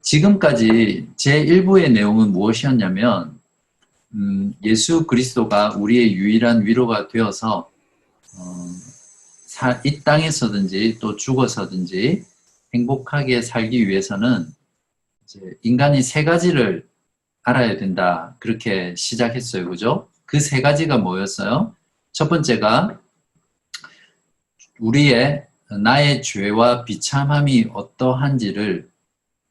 지금까지 제1부의 내용은 무엇이었냐면 예수 그리스도가 우리의 유일한 위로가 되어서 이 땅에서든지 또 죽어서든지 행복하게 살기 위해서는 이제 인간이 세 가지를 알아야 된다. 그렇게 시작했어요. 그죠? 그 세 가지가 뭐였어요? 첫 번째가 나의 죄와 비참함이 어떠한지를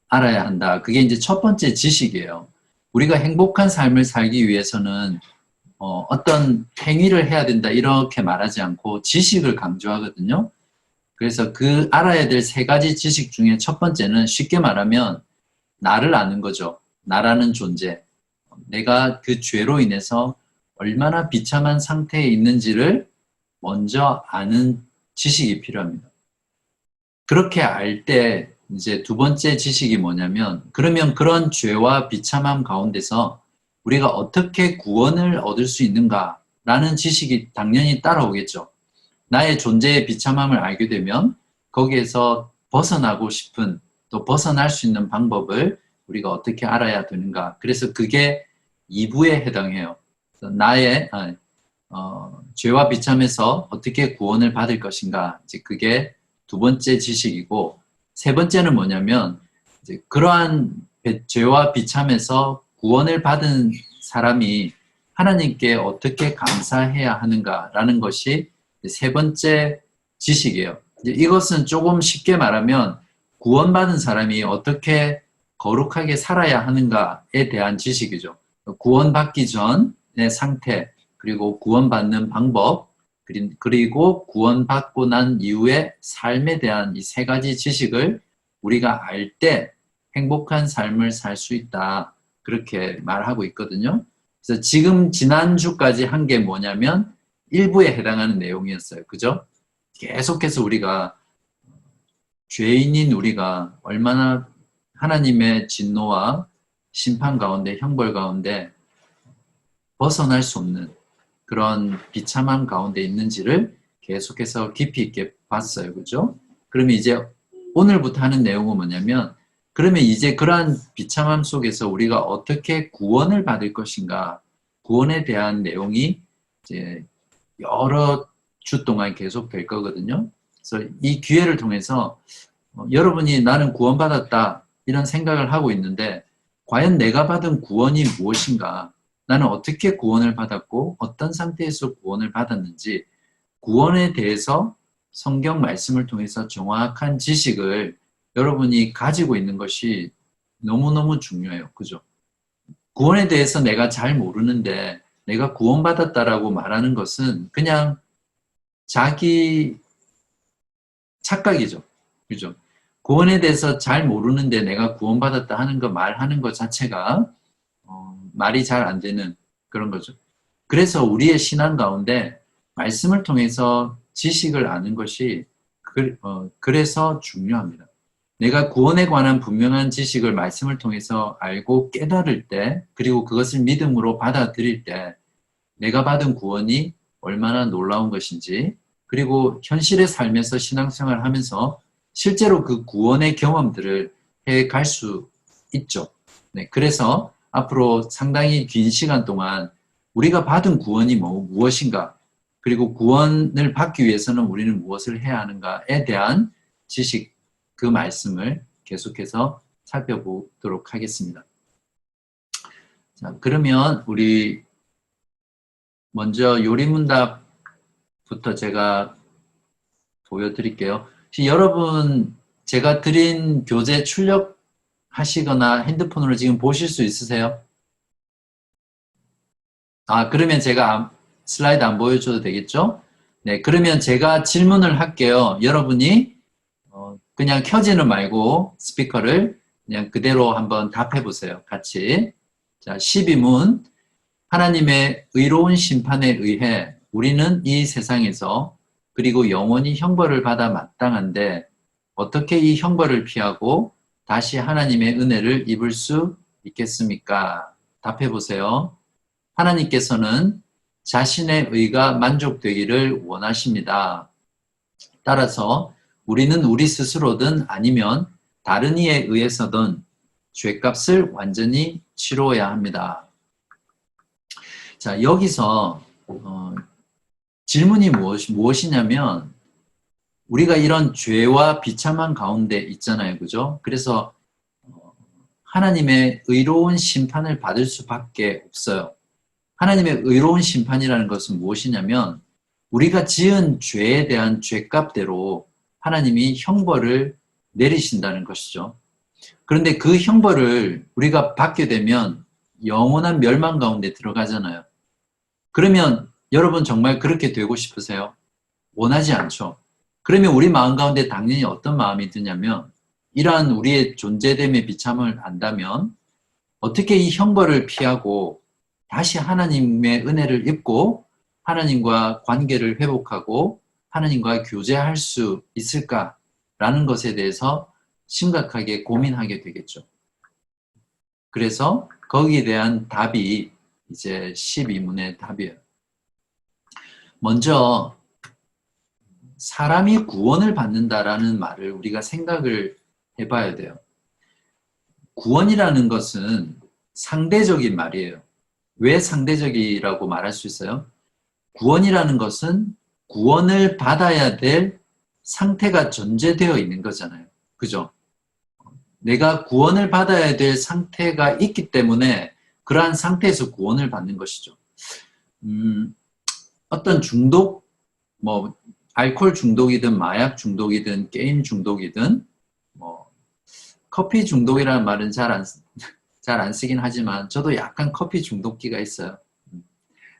알아야 한다. 그게 이제 첫 번째 지식이에요. 우리가 행복한 삶을 살기 위해서는 어떤 행위를 해야 된다 이렇게 말하지 않고 지식을 강조하거든요. 그래서 그 알아야 될 세 가지 지식 중에 첫 번째는 쉽게 말하면 나를 아는 거죠. 나라는 존재. 내가 그 죄로 인해서 얼마나 비참한 상태에 있는지를 먼저 아는 지식이 필요합니다. 그렇게 알 때 이제 두 번째 지식이 뭐냐면 그러면 그런 죄와 비참함 가운데서 우리가 어떻게 구원을 얻을 수 있는가라는 지식이 당연히 따라오겠죠. 나의 존재의 비참함을 알게 되면 거기에서 벗어나고 싶은 또 벗어날 수 있는 방법을 우리가 어떻게 알아야 되는가. 그래서 그게 2부에 해당해요. 나의 죄와 비참에서 어떻게 구원을 받을 것인가. 이제 그게 두 번째 지식이고 세 번째는 뭐냐면 이제 그러한 죄와 비참에서 구원을 받은 사람이 하나님께 어떻게 감사해야 하는가라는 것이 세 번째 지식이에요. 이것은 조금 쉽게 말하면 구원받은 사람이 어떻게 거룩하게 살아야 하는가에 대한 지식이죠. 구원받기 전의 상태, 그리고 구원받는 방법, 그리고 구원받고 난 이후의 삶에 대한 이 세 가지 지식을 우리가 알 때 행복한 삶을 살 수 있다. 그렇게 말하고 있거든요. 그래서 지금 지난주까지 한 게 뭐냐면 일부에 해당하는 내용이었어요. 그죠? 계속해서 우리가 죄인인 우리가 얼마나 하나님의 진노와 심판 가운데, 형벌 가운데 벗어날 수 없는 그런 비참함 가운데 있는지를 계속해서 깊이 있게 봤어요. 그죠? 그러면 이제 오늘부터 하는 내용은 뭐냐면 그러면 이제 그러한 비참함 속에서 우리가 어떻게 구원을 받을 것인가 구원에 대한 내용이 이제 여러 주 동안 계속 될 거거든요. 그래서 이 기회를 통해서 여러분이 나는 구원받았다 이런 생각을 하고 있는데 과연 내가 받은 구원이 무엇인가? 나는 어떻게 구원을 받았고 어떤 상태에서 구원을 받았는지 구원에 대해서 성경 말씀을 통해서 정확한 지식을 여러분이 가지고 있는 것이 너무너무 중요해요. 그죠? 구원에 대해서 내가 잘 모르는데 내가 구원받았다라고 말하는 것은 그냥 자기 착각이죠. 그죠? 구원에 대해서 잘 모르는데 내가 구원받았다 하는 거 말하는 것 자체가 말이 잘 안 되는 그런 거죠. 그래서 우리의 신앙 가운데 말씀을 통해서 지식을 아는 것이 그래서 중요합니다. 내가 구원에 관한 분명한 지식을 말씀을 통해서 알고 깨달을 때 그리고 그것을 믿음으로 받아들일 때 내가 받은 구원이 얼마나 놀라운 것인지 그리고 현실의 삶에서 신앙생활을 하면서 실제로 그 구원의 경험들을 해갈 수 있죠. 네, 그래서 앞으로 상당히 긴 시간 동안 우리가 받은 구원이 무엇인가 그리고 구원을 받기 위해서는 우리는 무엇을 해야 하는가에 대한 지식 그 말씀을 계속해서 살펴보도록 하겠습니다. 자, 그러면 우리 먼저 요리문답부터 제가 보여드릴게요. 혹시 여러분 제가 드린 교재 출력하시거나 핸드폰으로 지금 보실 수 있으세요? 그러면 제가 슬라이드 안 보여줘도 되겠죠? 네, 그러면 제가 질문을 할게요. 여러분이 그냥 켜지는 말고 스피커를 그냥 그대로 한번 답해 보세요. 같이. 자, 12문. 하나님의 의로운 심판에 의해 우리는 이 세상에서 그리고 영원히 형벌을 받아 마땅한데 어떻게 이 형벌을 피하고 다시 하나님의 은혜를 입을 수 있겠습니까? 답해 보세요. 하나님께서는 자신의 의가 만족되기를 원하십니다. 따라서 우리는 우리 스스로든 아니면 다른 이에 의해서든 죄값을 완전히 치러야 합니다. 자, 여기서 질문이 무엇이냐면 우리가 이런 죄와 비참한 가운데 있잖아요. 그죠? 그래서 하나님의 의로운 심판을 받을 수밖에 없어요. 하나님의 의로운 심판이라는 것은 무엇이냐면 우리가 지은 죄에 대한 죄값대로 하나님이 형벌을 내리신다는 것이죠. 그런데 그 형벌을 우리가 받게 되면 영원한 멸망 가운데 들어가잖아요. 그러면 여러분 정말 그렇게 되고 싶으세요? 원하지 않죠. 그러면 우리 마음 가운데 당연히 어떤 마음이 드냐면 이러한 우리의 존재됨의 비참을 안다면 어떻게 이 형벌을 피하고 다시 하나님의 은혜를 입고 하나님과 관계를 회복하고 하나님과 교제할 수 있을까라는 것에 대해서 심각하게 고민하게 되겠죠. 그래서 거기에 대한 답이 이제 12문의 답이에요. 먼저 사람이 구원을 받는다라는 말을 우리가 생각을 해봐야 돼요. 구원이라는 것은 상대적인 말이에요. 왜 상대적이라고 말할 수 있어요? 구원이라는 것은 구원을 받아야 될 상태가 전제되어 있는 거잖아요. 그죠? 내가 구원을 받아야 될 상태가 있기 때문에 그러한 상태에서 구원을 받는 것이죠. 어떤 중독, 뭐 알코올 중독이든 마약 중독이든 게임 중독이든 뭐 커피 중독이라는 말은 잘 안 쓰긴 하지만 저도 약간 커피 중독기가 있어요.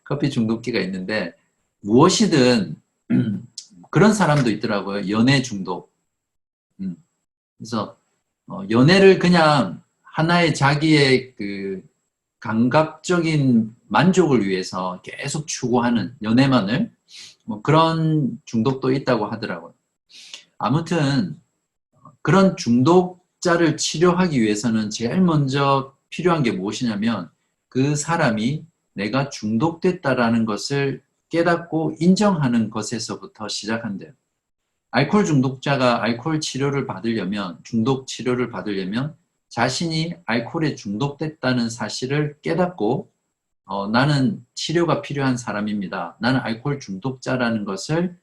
커피 중독기가 있는데 무엇이든 그런 사람도 있더라고요. 연애 중독. 그래서 연애를 그냥 하나의 자기의 그 감각적인 만족을 위해서 계속 추구하는 연애만을 뭐 그런 중독도 있다고 하더라고요. 아무튼 그런 중독자를 치료하기 위해서는 제일 먼저 필요한 게 무엇이냐면 그 사람이 내가 중독됐다라는 것을 깨닫고 인정하는 것에서부터 시작한대요. 알코올 중독자가 알코올 치료를 받으려면, 중독 치료를 받으려면 자신이 알코올에 중독됐다는 사실을 깨닫고 나는 치료가 필요한 사람입니다. 나는 알코올 중독자라는 것을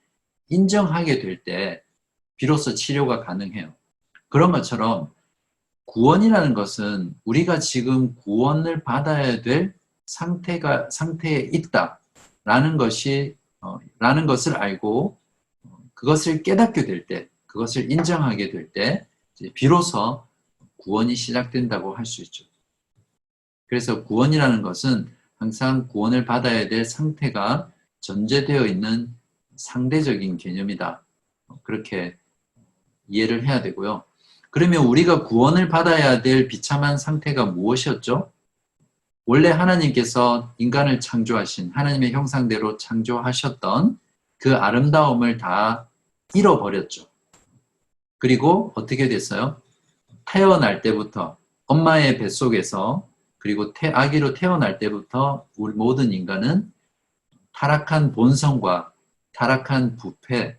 인정하게 될 때 비로소 치료가 가능해요. 그런 것처럼 구원이라는 것은 우리가 지금 구원을 받아야 될 상태에 있다라는 라는 것을 알고 그것을 깨닫게 될 때, 그것을 인정하게 될 때 비로소 구원이 시작된다고 할 수 있죠. 그래서 구원이라는 것은 항상 구원을 받아야 될 상태가 전제되어 있는 상대적인 개념이다. 그렇게 이해를 해야 되고요. 그러면 우리가 구원을 받아야 될 비참한 상태가 무엇이었죠? 원래 하나님께서 인간을 창조하신 하나님의 형상대로 창조하셨던 그 아름다움을 다 잃어버렸죠. 그리고 어떻게 됐어요? 태어날 때부터 엄마의 뱃속에서 그리고 아기로 태어날 때부터 우리 모든 인간은 타락한 본성과 타락한 부패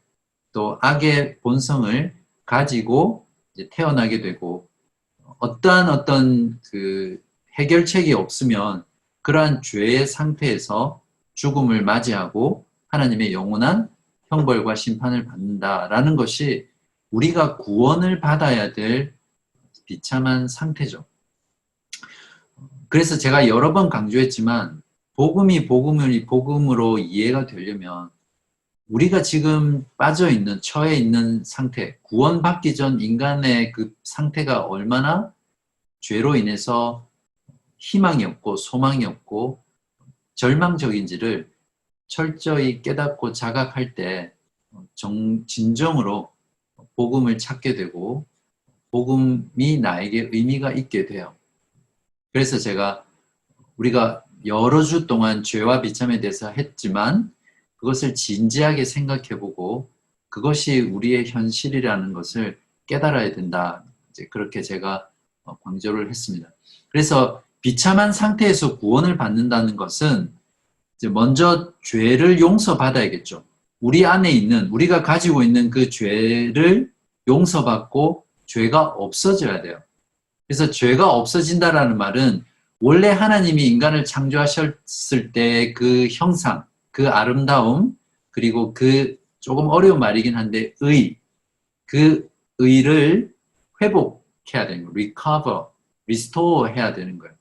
또 악의 본성을 가지고 이제 태어나게 되고 어떤 그 해결책이 없으면 그러한 죄의 상태에서 죽음을 맞이하고 하나님의 영원한 형벌과 심판을 받는다라는 것이 우리가 구원을 받아야 될 비참한 상태죠. 그래서 제가 여러 번 강조했지만 복음이 복음으로 이해가 되려면 우리가 지금 빠져있는, 처해 있는 상태, 구원받기 전 인간의 그 상태가 얼마나 죄로 인해서 희망이 없고 소망이 없고 절망적인지를 철저히 깨닫고 자각할 때 진정으로 복음을 찾게 되고 복음이 나에게 의미가 있게 돼요. 그래서 우리가 여러 주 동안 죄와 비참에 대해서 했지만 그것을 진지하게 생각해보고 그것이 우리의 현실이라는 것을 깨달아야 된다. 이제 그렇게 제가 강조를 했습니다. 그래서 비참한 상태에서 구원을 받는다는 것은 이제 먼저 죄를 용서받아야겠죠. 우리 안에 있는, 우리가 가지고 있는 그 죄를 용서받고 죄가 없어져야 돼요. 그래서 죄가 없어진다라는 말은 원래 하나님이 인간을 창조하셨을 때 그 형상, 그 아름다움, 그리고 그 조금 어려운 말이긴 한데 그 의를 회복해야 되는 거예요. recover, restore 해야 되는 거예요.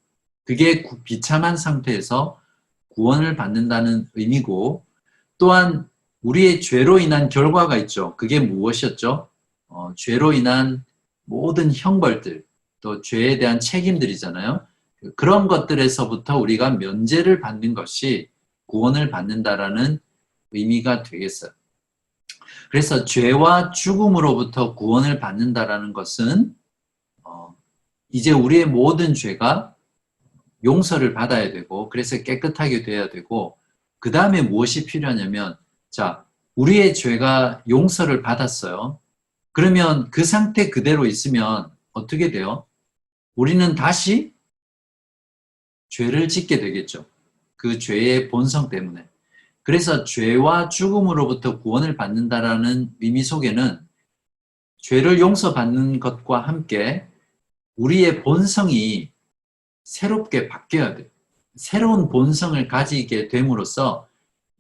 그게 비참한 상태에서 구원을 받는다는 의미고, 또한 우리의 죄로 인한 결과가 있죠. 그게 무엇이었죠? 죄로 인한 모든 형벌들, 또 죄에 대한 책임들이잖아요. 그런 것들에서부터 우리가 면제를 받는 것이 구원을 받는다라는 의미가 되겠어요. 그래서 죄와 죽음으로부터 구원을 받는다라는 것은 이제 우리의 모든 죄가 용서를 받아야 되고, 그래서 깨끗하게 돼야 되고, 그 다음에 무엇이 필요하냐면, 자, 우리의 죄가 용서를 받았어요. 그러면 그 상태 그대로 있으면 어떻게 돼요? 우리는 다시 죄를 짓게 되겠죠. 그 죄의 본성 때문에. 그래서 죄와 죽음으로부터 구원을 받는다라는 의미 속에는 죄를 용서받는 것과 함께 우리의 본성이 새롭게 바뀌어야 돼요. 새로운 본성을 가지게 됨으로써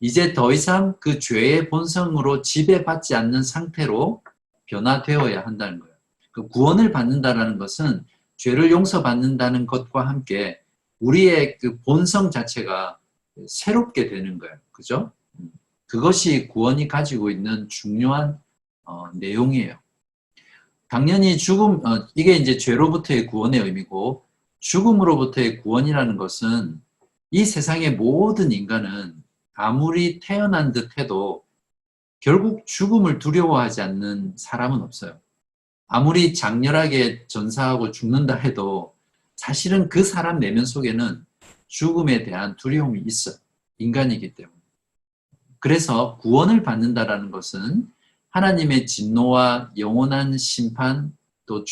이제 더 이상 그 죄의 본성으로 지배받지 않는 상태로 변화되어야 한다는 거예요. 그 구원을 받는다는 것은 죄를 용서받는다는 것과 함께 우리의 그 본성 자체가 새롭게 되는 거예요. 그죠? 그것이 구원이 가지고 있는 중요한 내용이에요. 당연히 이게 이제 죄로부터의 구원의 의미고, 죽음으로부터의 구원이라는 것은 이 세상의 모든 인간은 아무리 태어난 듯 해도 결국 죽음을 두려워하지 않는 사람은 없어요. 아무리 장렬하게 전사하고 죽는다 해도 사실은 그 사람 내면 속에는 죽음에 대한 두려움이 있어요. 인간이기 때문에. 그래서 구원을 받는다라는 것은 하나님의 진노와 영원한 심판, 또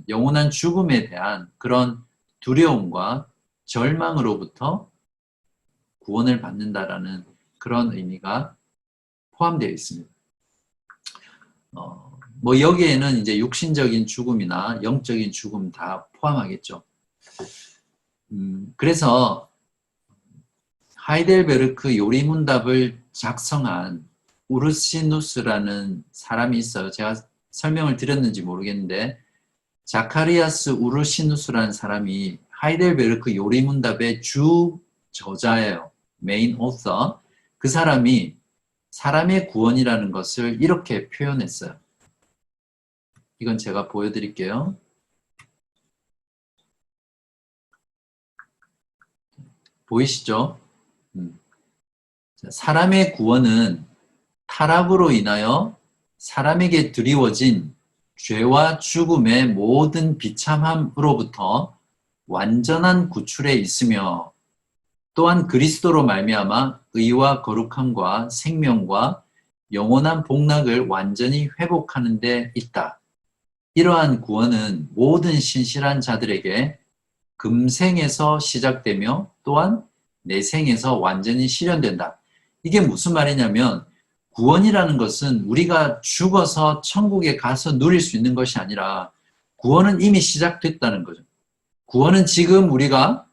영원한 죽음에 대한 그런 두려움과 절망으로부터 구원을 받는다라는 그런 의미가 포함되어 있습니다. 뭐 여기에는 이제 육신적인 죽음이나 영적인 죽음 다 포함하겠죠. 그래서 하이델베르크 요리문답을 작성한 우르시누스라는 사람이 있어요. 제가 설명을 드렸는지 모르겠는데, 자카리아스 우르시누스라는 사람이 하이델베르크 요리문답의 주 저자예요. 메인 오서. 그 사람이 사람의 구원이라는 것을 이렇게 표현했어요. 이건 제가 보여드릴게요. 보이시죠? 사람의 구원은 타락으로 인하여 사람에게 드리워진 죄와 죽음의 모든 비참함으로부터 완전한 구출에 있으며, 또한 그리스도로 말미암아 의와 거룩함과 생명과 영원한 복락을 완전히 회복하는 데 있다. 이러한 구원은 모든 신실한 자들에게 금생에서 시작되며 또한 내생에서 완전히 실현된다. 이게 무슨 말이냐면, 구원이라는 것은 우리가 죽어서 천국에 가서 누릴 수 있는 것이 아니라 구원은 이미 시작됐다는 거죠. 구원은 지금 우리가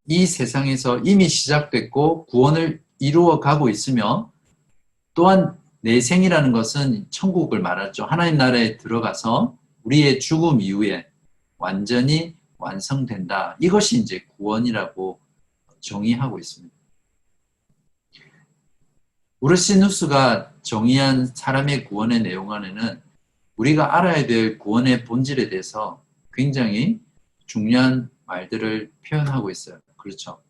이 세상에서 이미 시작됐고 구원을 이루어 가고 있으며, 또한 내생이라는 것은 천국을 말하죠. 하나님 나라에 들어가서 우리의 죽음 이후에 완전히 완성된다. 이것이 이제 구원이라고 정의하고 있습니다. 우르시누스가 정의한 사람의 구원의 내용 안에는 우리가 알아야 될 구원의 본질에 대해서 굉장히 중요한 말들을 표현하고 있어요. 그렇죠?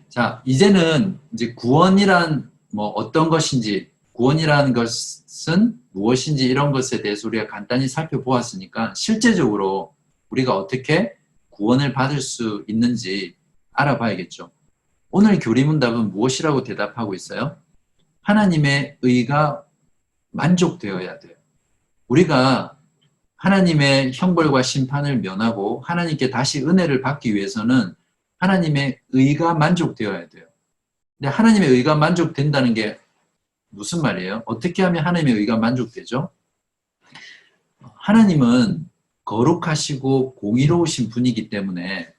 자, 이제는 이제 구원이란 뭐 어떤 것인지, 구원이라는 것은 무엇인지 이런 것에 대해서 우리가 간단히 살펴보았으니까 실제적으로 우리가 어떻게 구원을 받을 수 있는지 알아봐야겠죠. 오늘 교리문답은 무엇이라고 대답하고 있어요? 하나님의 의가 만족되어야 돼요. 우리가 하나님의 형벌과 심판을 면하고 하나님께 다시 은혜를 받기 위해서는 하나님의 의가 만족되어야 돼요. 근데 하나님의 의가 만족된다는 게 무슨 말이에요? 어떻게 하면 하나님의 의가 만족되죠? 하나님은 거룩하시고 공의로우신 분이기 때문에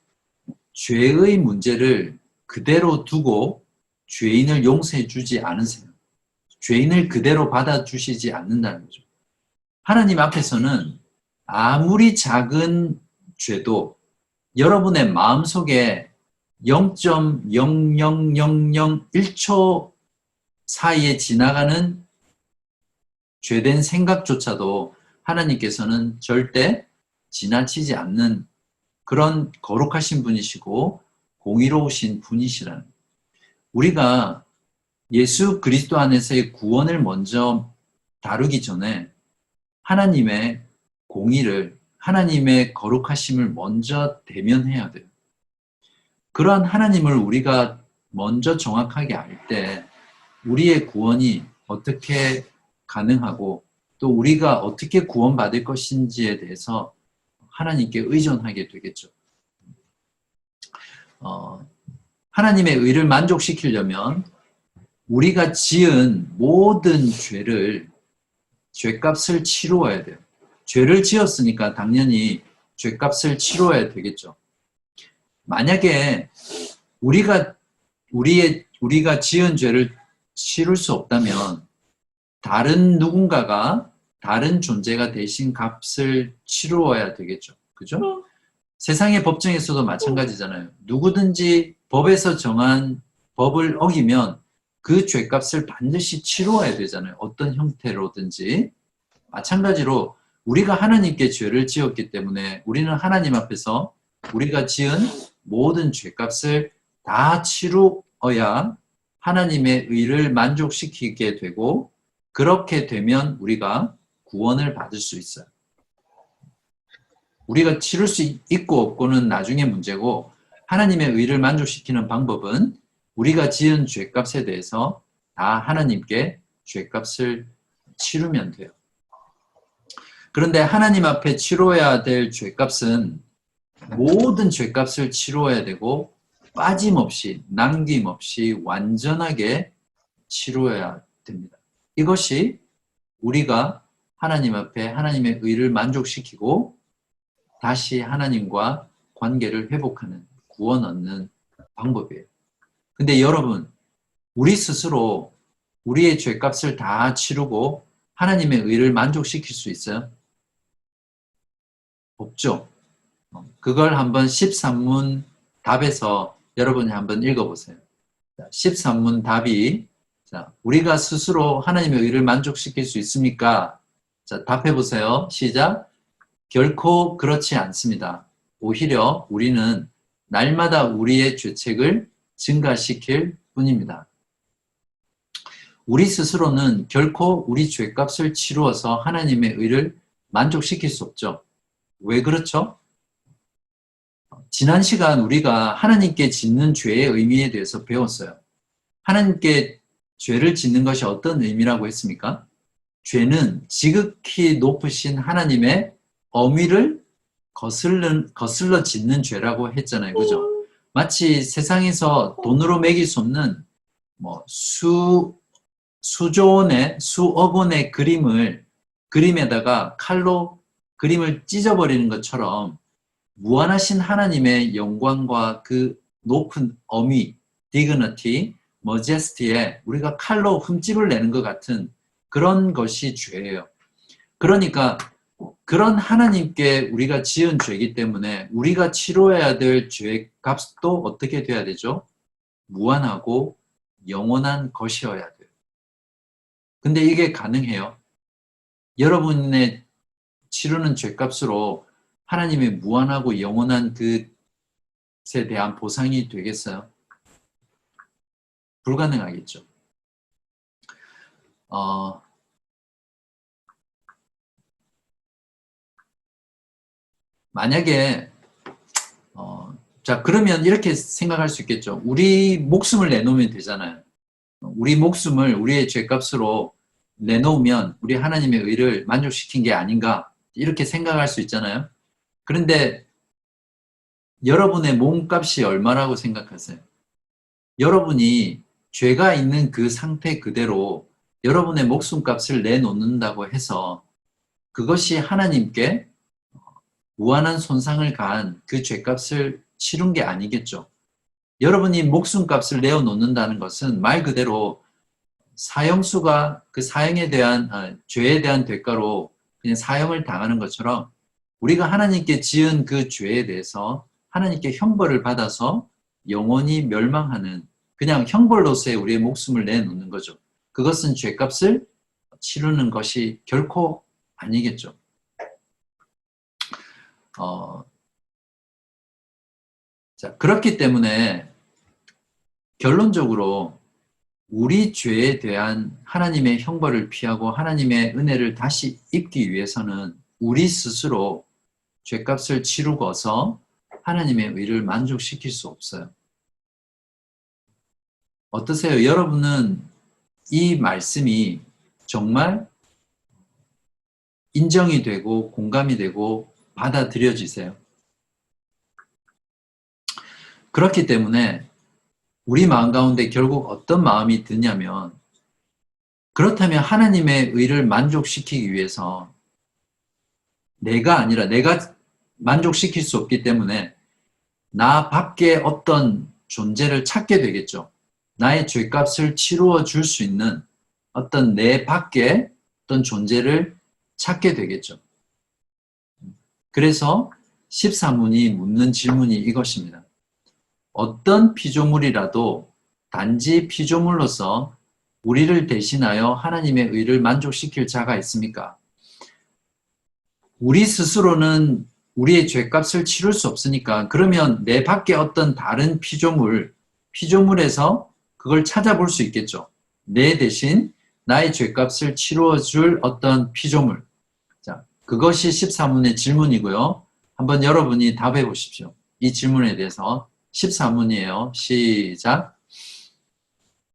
죄의 문제를 그대로 두고 죄인을 용서해 주지 않으세요. 죄인을 그대로 받아주시지 않는다는 거죠. 하나님 앞에서는 아무리 작은 죄도 여러분의 마음속에 0.00001초 사이에 지나가는 죄된 생각조차도 하나님께서는 절대 지나치지 않는 그런 거룩하신 분이시고 공의로우신 분이시라는 거예요. 우리가 예수 그리스도 안에서의 구원을 먼저 다루기 전에 하나님의 공의를, 하나님의 거룩하심을 먼저 대면해야 돼요. 그러한 하나님을 우리가 먼저 정확하게 알 때 우리의 구원이 어떻게 가능하고 또 우리가 어떻게 구원받을 것인지에 대해서 하나님께 의존하게 되겠죠. 하나님의 의를 만족시키려면 우리가 지은 모든 죄값을 치루어야 돼요. 죄를 지었으니까 당연히 죄값을 치루어야 되겠죠. 만약에 우리가 지은 죄를 치룰 수 없다면 다른 누군가가, 다른 존재가 대신 값을 치루어야 되겠죠. 그죠? 세상의 법정에서도 마찬가지잖아요. 누구든지 법에서 정한 법을 어기면 그 죄값을 반드시 치루어야 되잖아요. 어떤 형태로든지. 마찬가지로 우리가 하나님께 죄를 지었기 때문에 우리는 하나님 앞에서 우리가 지은 모든 죄값을 다 치루어야 하나님의 의를 만족시키게 되고, 그렇게 되면 우리가 구원을 받을 수 있어요. 우리가 치를 수 있고 없고는 나중에 문제고, 하나님의 의를 만족시키는 방법은 우리가 지은 죄값에 대해서 다 하나님께 죄값을 치르면 돼요. 그런데 하나님 앞에 치러야 될 죄값은 모든 죄값을 치러야 되고 빠짐없이, 남김없이 완전하게 치러야 됩니다. 이것이 우리가 하나님 앞에 하나님의 의를 만족시키고 다시 하나님과 관계를 회복하는, 구원 얻는 방법이에요. 근데 여러분, 우리 스스로 우리의 죄값을 다 치르고 하나님의 의를 만족시킬 수 있어요? 없죠. 그걸 한번 13문 답에서 여러분이 한번 읽어보세요. 13문 답이, 우리가 스스로 하나님의 의를 만족시킬 수 있습니까? 자, 답해보세요. 시작. 결코 그렇지 않습니다. 오히려 우리는 날마다 우리의 죄책을 증가시킬 뿐입니다. 우리 스스로는 결코 우리 죄값을 치루어서 하나님의 의를 만족시킬 수 없죠. 왜 그렇죠? 지난 시간 우리가 하나님께 짓는 죄의 의미에 대해서 배웠어요. 하나님께 죄를 짓는 것이 어떤 의미라고 했습니까? 죄는 지극히 높으신 하나님의 엄위를 거슬러 짓는 죄라고 했잖아요. 그죠? 마치 세상에서 돈으로 매길 수 없는 수억 원의 그림에다가 칼로 그림을 찢어버리는 것처럼 무한하신 하나님의 영광과 그 높은 엄위, dignity, majesty에 우리가 칼로 흠집을 내는 것 같은 그런 것이 죄예요. 그러니까 그런 하나님께 우리가 지은 죄이기 때문에 우리가 치러야 될 죄값도 어떻게 돼야 되죠? 무한하고 영원한 것이어야 돼요. 근데 이게 가능해요? 여러분의 치르는 죄값으로 하나님의 무한하고 영원한 그것에 대한 보상이 되겠어요? 불가능하겠죠. 만약에 자, 그러면 이렇게 생각할 수 있겠죠. 우리 목숨을 내놓으면 되잖아요. 우리 목숨을 우리의 죄값으로 내놓으면 우리 하나님의 의를 만족시킨 게 아닌가, 이렇게 생각할 수 있잖아요. 그런데 여러분의 몸값이 얼마라고 생각하세요? 여러분이 죄가 있는 그 상태 그대로 여러분의 목숨값을 내놓는다고 해서 그것이 하나님께 무한한 손상을 가한 그 죄값을 치른 게 아니겠죠. 여러분이 목숨값을 내어놓는다는 것은 말 그대로 사형수가 그 사형에 대한 죄에 대한 대가로 그냥 사형을 당하는 것처럼 우리가 하나님께 지은 그 죄에 대해서 하나님께 형벌을 받아서 영원히 멸망하는 그냥 형벌로서의 우리의 목숨을 내놓는 거죠. 그것은 죄값을 치르는 것이 결코 아니겠죠. 자, 그렇기 때문에 결론적으로 우리 죄에 대한 하나님의 형벌을 피하고 하나님의 은혜를 다시 입기 위해서는 우리 스스로 죄값을 치르고서 하나님의 의를 만족시킬 수 없어요. 어떠세요? 여러분은 이 말씀이 정말 인정이 되고 공감이 되고 받아들여지세요? 그렇기 때문에 우리 마음 가운데 결국 어떤 마음이 드냐면 그렇다면 하나님의 의를 만족시키기 위해서 내가 만족시킬 수 없기 때문에 나 밖에 어떤 존재를 찾게 되겠죠. 나의 죄값을 치루어 줄 수 있는 어떤 내 밖에 어떤 존재를 찾게 되겠죠. 그래서 14문이 묻는 질문이 이것입니다. 어떤 피조물이라도 단지 피조물로서 우리를 대신하여 하나님의 의를 만족시킬 자가 있습니까? 우리 스스로는 우리의 죄값을 치룰 수 없으니까 그러면 내 밖에 어떤 다른 피조물에서 그걸 찾아볼 수 있겠죠. 내 대신 나의 죄값을 치루어 줄 어떤 피조물. 자, 그것이 14문의 질문이고요. 한번 여러분이 답해 보십시오. 이 질문에 대해서 14문이에요. 시작.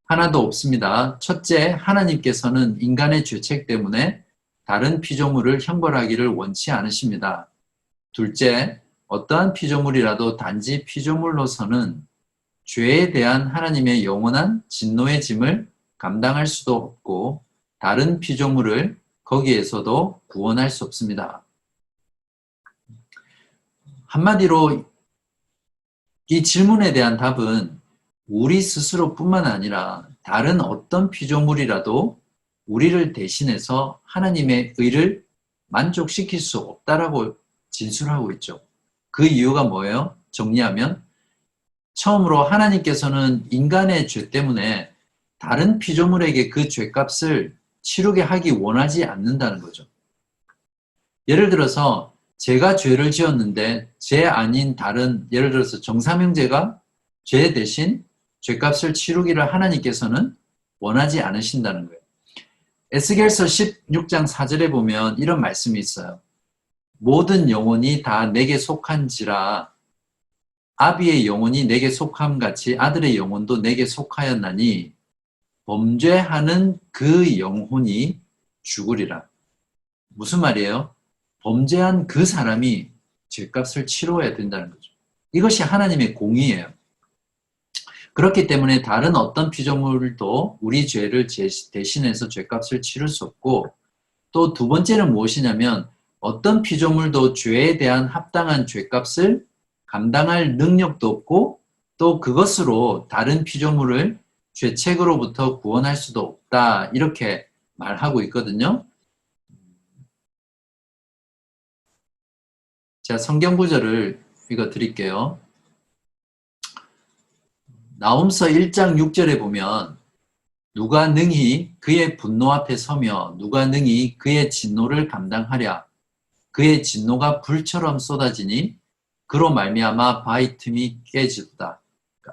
하나도 없습니다. 첫째, 하나님께서는 인간의 죄책 때문에 다른 피조물을 형벌하기를 원치 않으십니다. 둘째, 어떠한 피조물이라도 단지 피조물로서는 죄에 대한 하나님의 영원한 진노의 짐을 감당할 수도 없고 다른 피조물을 거기에서도 구원할 수 없습니다. 한마디로 이 질문에 대한 답은 우리 스스로뿐만 아니라 다른 어떤 피조물이라도 우리를 대신해서 하나님의 의를 만족시킬 수 없다라고 진술하고 있죠. 그 이유가 뭐예요? 정리하면 처음으로 하나님께서는 인간의 죄 때문에 다른 피조물에게 그 죄값을 치르게 하기 원하지 않는다는 거죠. 예를 들어서 제가 죄를 지었는데 죄 아닌 다른 예를 들어서 정사명제가 죄 대신 죄값을 치르기를 하나님께서는 원하지 않으신다는 거예요. 에스겔서 16장 4절에 보면 이런 말씀이 있어요. 모든 영혼이 다 내게 속한지라 아비의 영혼이 내게 속함같이 아들의 영혼도 내게 속하였나니 범죄하는 그 영혼이 죽으리라. 무슨 말이에요? 범죄한 그 사람이 죄값을 치러야 된다는 거죠. 이것이 하나님의 공의예요. 그렇기 때문에 다른 어떤 피조물도 우리 죄를 대신해서 죄값을 치를 수 없고 또 두 번째는 무엇이냐면 어떤 피조물도 죄에 대한 합당한 죄값을 감당할 능력도 없고 또 그것으로 다른 피조물을 죄책으로부터 구원할 수도 없다 이렇게 말하고 있거든요. 자, 성경 구절을 읽어 드릴게요. 나홈서 1장 6절에 보면 누가 능히 그의 분노 앞에 서며 누가 능히 그의 진노를 감당하랴. 그의 진노가 불처럼 쏟아지니 그로 말미암아 바위 틈이 깨졌다.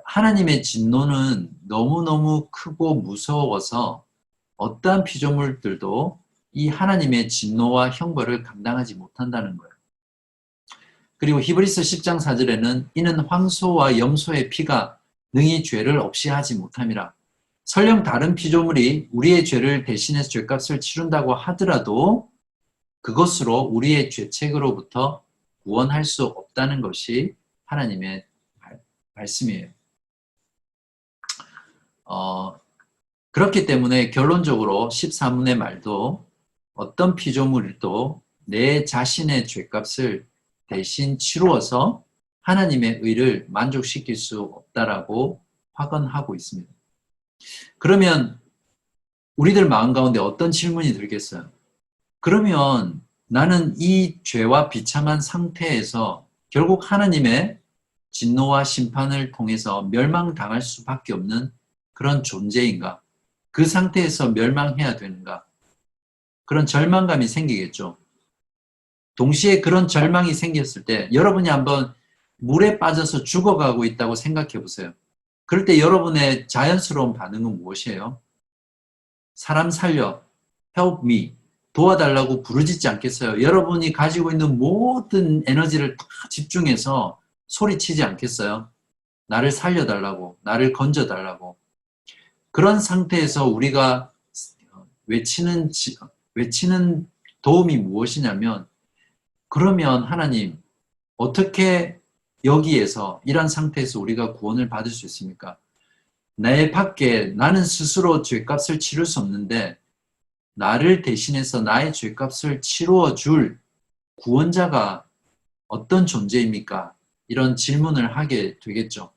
하나님의 진노는 너무너무 크고 무서워서 어떠한 피조물들도 이 하나님의 진노와 형벌을 감당하지 못한다는 거예요. 그리고 히브리서 10장 4절에는 이는 황소와 염소의 피가 능히 죄를 없이 하지 못함이라. 설령 다른 피조물이 우리의 죄를 대신해서 죄값을 치른다고 하더라도 그것으로 우리의 죄책으로부터 구원할 수 없다는 것이 하나님의 말씀이에요. 그렇기 때문에 결론적으로 13문의 말도 어떤 피조물도 내 자신의 죄값을 대신 치루어서 하나님의 의를 만족시킬 수 없다라고 확언하고 있습니다. 그러면 우리들 마음 가운데 어떤 질문이 들겠어요? 그러면 나는 이 죄와 비참한 상태에서 결국 하나님의 진노와 심판을 통해서 멸망당할 수밖에 없는 그런 존재인가? 그 상태에서 멸망해야 되는가? 그런 절망감이 생기겠죠. 동시에 그런 절망이 생겼을 때 여러분이 한번 물에 빠져서 죽어가고 있다고 생각해 보세요. 그럴 때 여러분의 자연스러운 반응은 무엇이에요? 사람 살려, help me, 도와달라고 부르짖지 않겠어요? 여러분이 가지고 있는 모든 에너지를 다 집중해서 소리치지 않겠어요? 나를 살려달라고, 나를 건져달라고. 그런 상태에서 우리가 외치는 도움이 무엇이냐면, 그러면 하나님, 어떻게 여기에서, 이런 상태에서 우리가 구원을 받을 수 있습니까? 내 밖에 나는 스스로 죄값을 치를 수 없는데, 나를 대신해서 나의 죄값을 치루어 줄 구원자가 어떤 존재입니까? 이런 질문을 하게 되겠죠.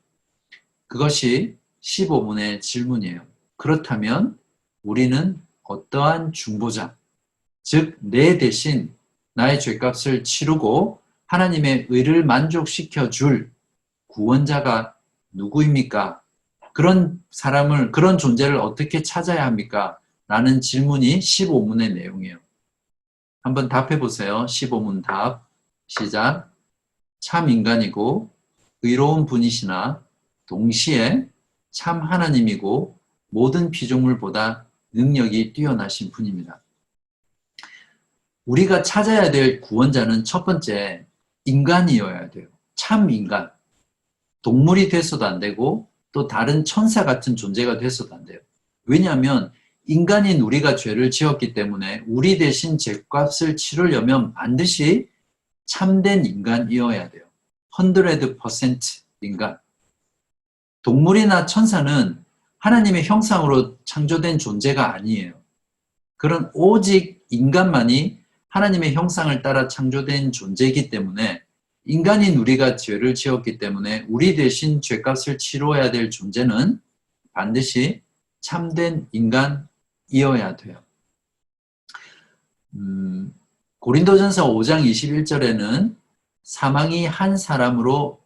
그것이 15문의 질문이에요. 그렇다면 우리는 어떠한 중보자, 즉 내 대신 나의 죄값을 치르고 하나님의 의를 만족시켜 줄 구원자가 누구입니까? 그런 사람을, 그런 존재를 어떻게 찾아야 합니까? 라는 질문이 15문의 내용이에요. 한번 답해 보세요. 15문 답. 시작. 참 인간이고 의로운 분이시나 동시에 참 하나님이고 모든 피조물보다 능력이 뛰어나신 분입니다. 우리가 찾아야 될 구원자는 첫 번째 인간이어야 돼요. 참 인간. 동물이 돼서도 안 되고 또 다른 천사 같은 존재가 돼서도 안 돼요. 왜냐하면 인간인 우리가 죄를 지었기 때문에 우리 대신 죄값을 치르려면 반드시 참된 인간이어야 돼요. 100% 인간. 동물이나 천사는 하나님의 형상으로 창조된 존재가 아니에요. 그런 오직 인간만이 하나님의 형상을 따라 창조된 존재이기 때문에 인간인 우리가 죄를 지었기 때문에 우리 대신 죄값을 치러야 될 존재는 반드시 참된 인간이어야 돼요. 고린도전서 5장 21절에는 사망이 한 사람으로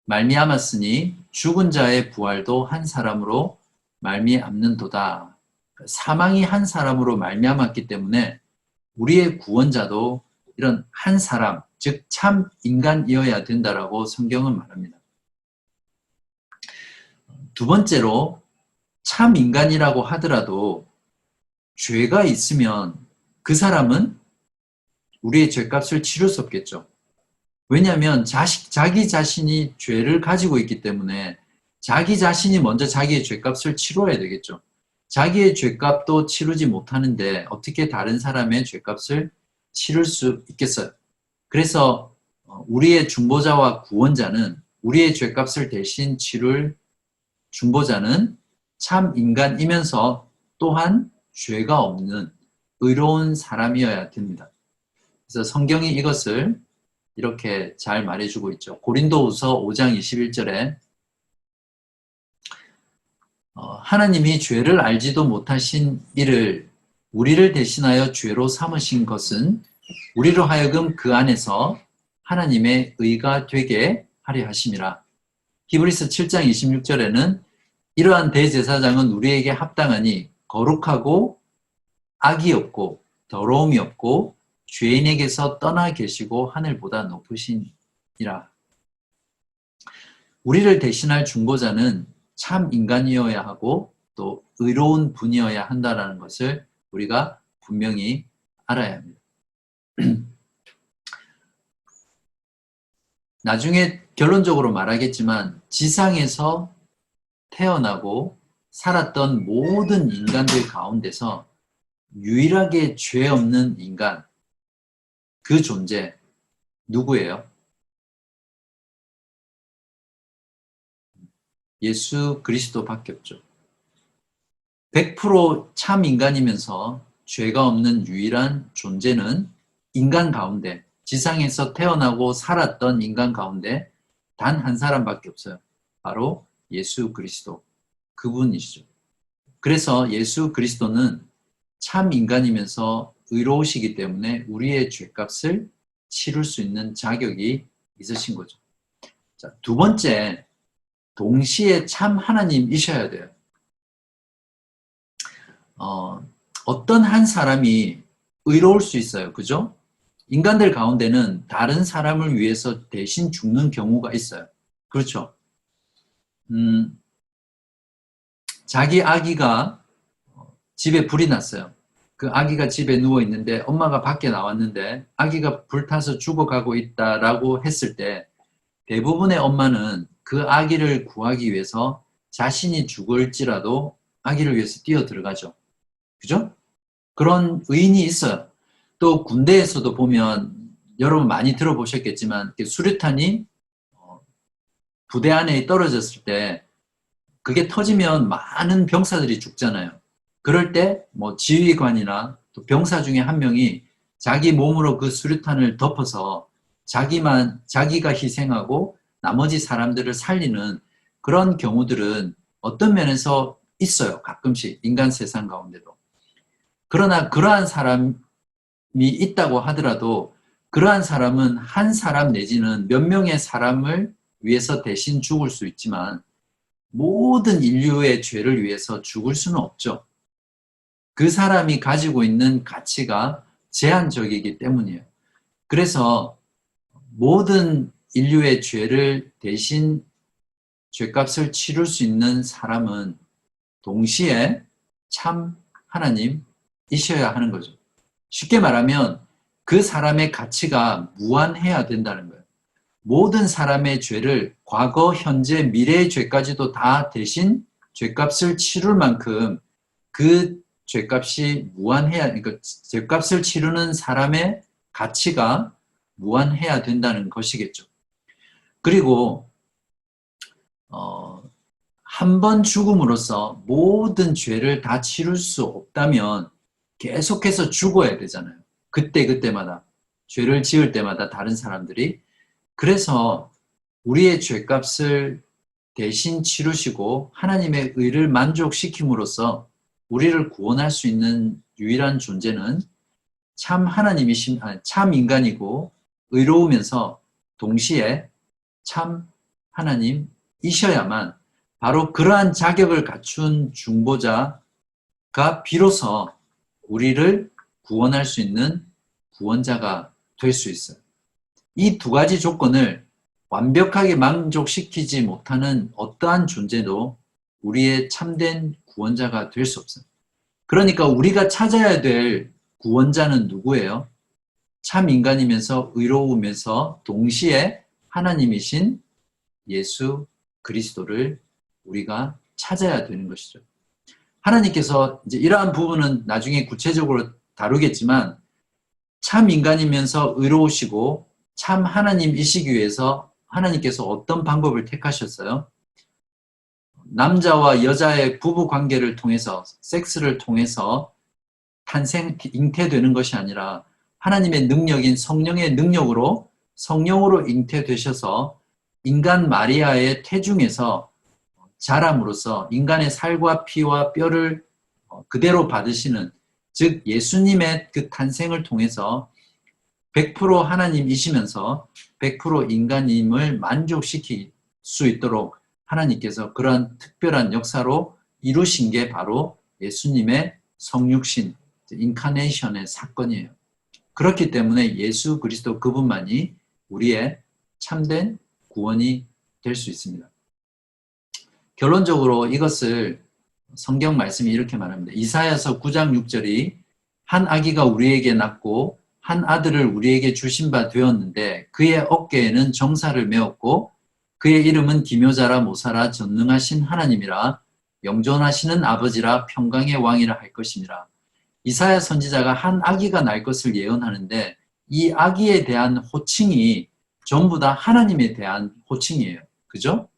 말미암았으니 죽은 자의 부활도 한 사람으로 말미암는도다. 사망이 한 사람으로 말미암았기 때문에 우리의 구원자도 이런 한 사람, 즉 참 인간이어야 된다라고 성경은 말합니다. 두 번째로 참 인간이라고 하더라도 죄가 있으면 그 사람은 우리의 죄값을 치를 수 없겠죠. 왜냐하면 자기 자신이 죄를 가지고 있기 때문에 자기 자신이 먼저 자기의 죄값을 치러야 되겠죠. 자기의 죄값도 치르지 못하는데 어떻게 다른 사람의 죄값을 치를 수 있겠어요? 그래서 우리의 중보자와 구원자는, 우리의 죄값을 대신 치를 중보자는 참 인간이면서 또한 죄가 없는 의로운 사람이어야 됩니다. 그래서 성경이 이것을 이렇게 잘 말해주고 있죠. 고린도후서 5장 21절에 하나님이 죄를 알지도 못하신 이를 우리를 대신하여 죄로 삼으신 것은 우리로 하여금 그 안에서 하나님의 의가 되게 하려 하심이라. 히브리서 7장 26절에는 이러한 대제사장은 우리에게 합당하니 거룩하고 악이 없고 더러움이 없고 죄인에게서 떠나 계시고 하늘보다 높으시니라. 우리를 대신할 중보자는 참 인간이어야 하고 또 의로운 분이어야 한다는 것을 우리가 분명히 알아야 합니다. 나중에 결론적으로 말하겠지만 지상에서 태어나고 살았던 모든 인간들 가운데서 유일하게 죄 없는 인간, 그 존재 누구예요? 예수 그리스도밖에 없죠. 100% 참 인간이면서 죄가 없는 유일한 존재는 인간 가운데, 지상에서 태어나고 살았던 인간 가운데 단 한 사람밖에 없어요. 바로 예수 그리스도. 그분이시죠. 그래서 예수 그리스도는 참 인간이면서 의로우시기 때문에 우리의 죄값을 치룰 수 있는 자격이 있으신 거죠. 자, 두 번째, 동시에 참 하나님이셔야 돼요. 어떤 한 사람이 의로울 수 있어요. 그죠? 인간들 가운데는 다른 사람을 위해서 대신 죽는 경우가 있어요. 그렇죠? 자기 아기가 집에 불이 났어요. 그 아기가 집에 누워 있는데 엄마가 밖에 나왔는데 아기가 불타서 죽어가고 있다라고 했을 때 대부분의 엄마는 그 아기를 구하기 위해서 자신이 죽을지라도 아기를 위해서 뛰어 들어가죠. 그죠? 그런 의인이 있어요. 또 군대에서도 보면 여러분 많이 들어보셨겠지만 수류탄이 부대 안에 떨어졌을 때 그게 터지면 많은 병사들이 죽잖아요. 그럴 때 뭐 지휘관이나 또 병사 중에 한 명이 자기 몸으로 그 수류탄을 덮어서 자기가 희생하고 나머지 사람들을 살리는 그런 경우들은 어떤 면에서 있어요. 가끔씩 인간 세상 가운데도. 그러나 그러한 사람이 있다고 하더라도 그러한 사람은 한 사람 내지는 몇 명의 사람을 위해서 대신 죽을 수 있지만 모든 인류의 죄를 위해서 죽을 수는 없죠. 그 사람이 가지고 있는 가치가 제한적이기 때문이에요. 그래서 모든 인류의 죄를 대신 죄값을 치룰 수 있는 사람은 동시에 참 하나님이셔야 하는 거죠. 쉽게 말하면 그 사람의 가치가 무한해야 된다는 거예요. 모든 사람의 죄를 과거, 현재, 미래의 죄까지도 다 대신 죄값을 치룰 만큼 그 죄값이 무한해야, 그러니까 죄값을 치르는 사람의 가치가 무한해야 된다는 것이겠죠. 그리고 한 번 죽음으로써 모든 죄를 다 치룰 수 없다면 계속해서 죽어야 되잖아요. 그때마다 죄를 지을 때마다 다른 사람들이. 그래서 우리의 죄값을 대신 치르시고 하나님의 의를 만족시킴으로써 우리를 구원할 수 있는 유일한 존재는 참 하나님이신, 참 인간이고 의로우면서 동시에 참 하나님이셔야만 바로 그러한 자격을 갖춘 중보자가 비로소 우리를 구원할 수 있는 구원자가 될 수 있어요. 이 두 가지 조건을 완벽하게 만족시키지 못하는 어떠한 존재도 우리의 참된 구원자가 될 수 없어요. 그러니까 우리가 찾아야 될 구원자는 누구예요? 참 인간이면서 의로우면서 동시에 하나님이신 예수 그리스도를 우리가 찾아야 되는 것이죠. 하나님께서 이제 이러한 부분은 나중에 구체적으로 다루겠지만 참 인간이면서 의로우시고 참 하나님이시기 위해서 하나님께서 어떤 방법을 택하셨어요? 남자와 여자의 부부 관계를 통해서, 섹스를 통해서 잉태되는 것이 아니라 하나님의 능력인 성령의 능력으로 성령으로 잉태되셔서 인간 마리아의 태중에서 자람으로써 인간의 살과 피와 뼈를 그대로 받으시는, 즉 예수님의 그 탄생을 통해서 100% 하나님이시면서 100% 인간임을 만족시킬 수 있도록 하나님께서 그러한 특별한 역사로 이루신 게 바로 예수님의 성육신, 인카네이션의 사건이에요. 그렇기 때문에 예수 그리스도 그분만이 우리의 참된 구원이 될 수 있습니다. 결론적으로 이것을 성경 말씀이 이렇게 말합니다. 이사야서 9장 6절이 한 아기가 우리에게 낳고 한 아들을 우리에게 주신 바 되었는데 그의 어깨에는 정사를 메었고 그의 이름은 기묘자라 모사라 전능하신 하나님이라 영존하시는 아버지라 평강의 왕이라 할 것이니라. 이사야 선지자가 한 아기가 날 것을 예언하는데 이 아기에 대한 호칭이 전부 다 하나님에 대한 호칭이에요. 그죠?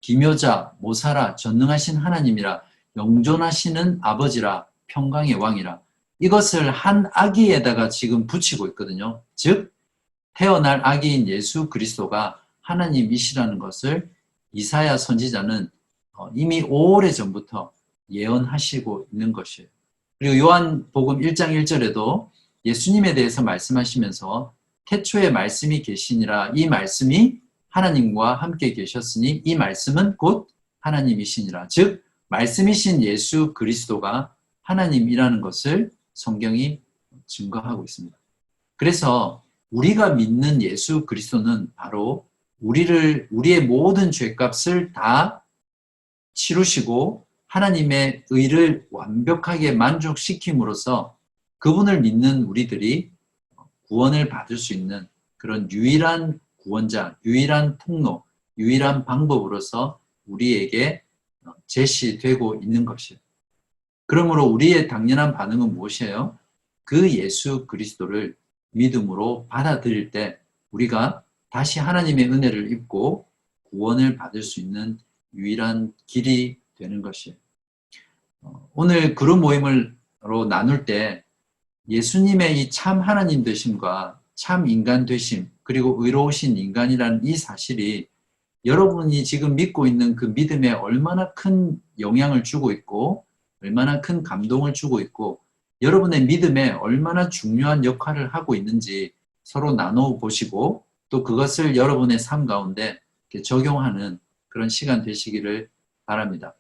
기묘자, 모사라, 전능하신 하나님이라, 영존하시는 아버지라, 평강의 왕이라. 이것을 한 아기에다가 지금 붙이고 있거든요. 즉 태어날 아기인 예수 그리스도가 하나님이시라는 것을 이사야 선지자는 이미 오래전부터 예언하시고 있는 것이에요. 그리고 요한복음 1장 1절에도 예수님에 대해서 말씀하시면서 태초에 말씀이 계시니라, 이 말씀이 하나님과 함께 계셨으니 이 말씀은 곧 하나님이시니라. 즉 말씀이신 예수 그리스도가 하나님이라는 것을 성경이 증거하고 있습니다. 그래서 우리가 믿는 예수 그리스도는 바로 우리의 모든 죄값을 다 치루시고 하나님의 의를 완벽하게 만족시킴으로써 그분을 믿는 우리들이 구원을 받을 수 있는 그런 유일한 구원자, 유일한 통로, 유일한 방법으로서 우리에게 제시되고 있는 것이에요. 그러므로 우리의 당연한 반응은 무엇이에요? 그 예수 그리스도를 믿음으로 받아들일 때 우리가 다시 하나님의 은혜를 입고 구원을 받을 수 있는 유일한 길이 되는 것이에요. 오늘 그룹 모임으로 나눌 때 예수님의 이 참 하나님 되심과 참 인간 되심, 그리고 의로우신 인간이라는 이 사실이 여러분이 지금 믿고 있는 그 믿음에 얼마나 큰 영향을 주고 있고 얼마나 큰 감동을 주고 있고 여러분의 믿음에 얼마나 중요한 역할을 하고 있는지 서로 나눠 보시고 또 그것을 여러분의 삶 가운데 적용하는 그런 시간 되시기를 바랍니다.